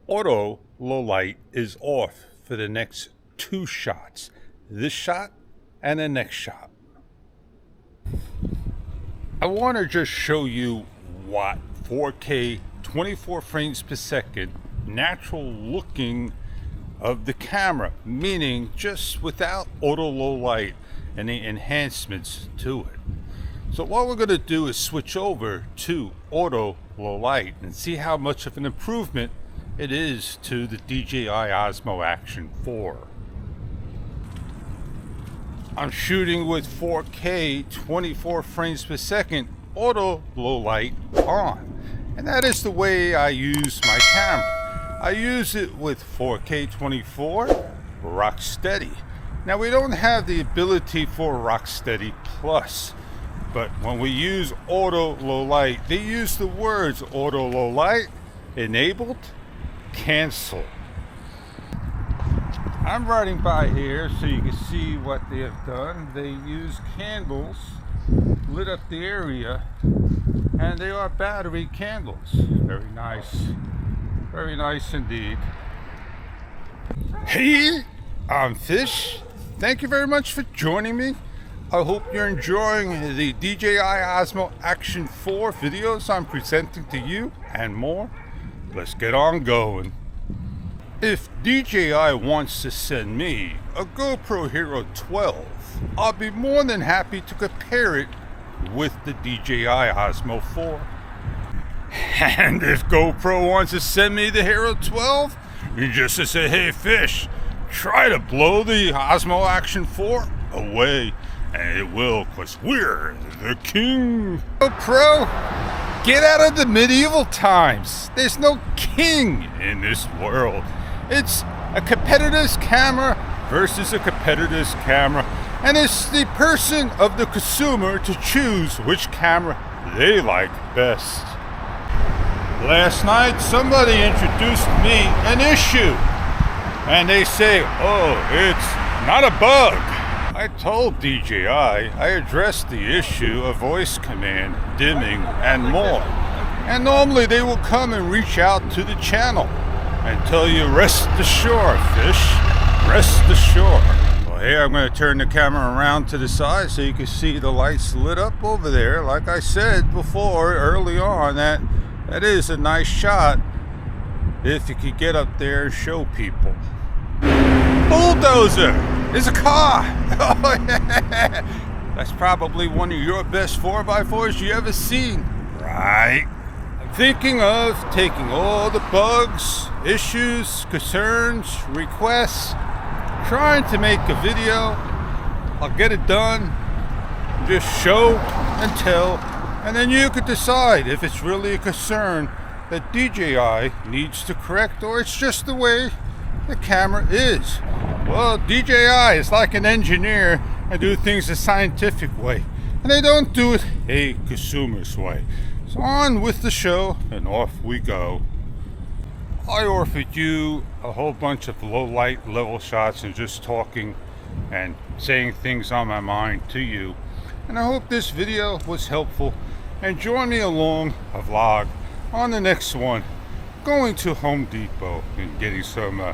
Auto low light is off for the next two shots. This shot and the next shot. I want to just show you what 4K 24 frames per second natural looking of the camera, meaning just without auto low light and the enhancements to it. So what we're going to do is switch over to auto low light and see how much of an improvement it is to the DJI Osmo Action 4. I'm shooting with 4K 24 frames per second auto low light on, and that is the way I use my camera. I use it with 4K 24 rock steady. Now we don't have the ability for rock steady plus, but when we use auto low light, they use the words auto low light, enabled, cancel. I'm riding by here so you can see what they have done. They use candles, lit up the area, and they are battery candles. Very nice indeed. Hey, I'm Fish. Thank you very much for joining me. I hope you're enjoying the DJI Osmo Action 4 videos I'm presenting to you and more. Let's get on going. If DJI wants to send me a GoPro Hero 12, I'll be more than happy to compare it with the DJI Osmo 4. And if GoPro wants to send me the Hero 12, you just to say, hey Fish, try to blow the Osmo Action 4 away. And it will, because we're the king. GoPro, get out of the medieval times. There's no king in this world. It's a competitor's camera versus a competitor's camera, and it's the person of the consumer to choose which camera they like best. Last night somebody introduced me an issue, and they say, oh, it's not a bug. I told DJI I addressed the issue of voice command, dimming, and more, and normally they will come and reach out to the channel and tell you, rest assured, Fish, rest assured. Well, here I'm going to turn the camera around to the side so you can see the lights lit up over there. Like I said before, early on, that is a nice shot if you could get up there and show people. Bulldozer! There's a car! Oh, yeah. That's probably one of your best 4x4s you ever seen, right? Thinking of taking all the bugs, issues, concerns, requests, trying to make a video. I'll get it done, just show and tell, and then you could decide if it's really a concern that DJI needs to correct, or it's just the way the camera is. Well, DJI is like an engineer and do things a scientific way, and they don't do it a consumer's way. So on with the show, and off we go. I offered you a whole bunch of low light level shots and just talking and saying things on my mind to you. And I hope this video was helpful, and join me along a vlog on the next one, going to Home Depot and getting some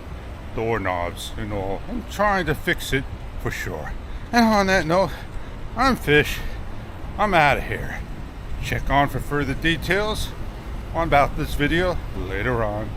doorknobs and all. I'm trying to fix it for sure. And on that note, I'm Fish. I'm out of here. Check on for further details about this video later on.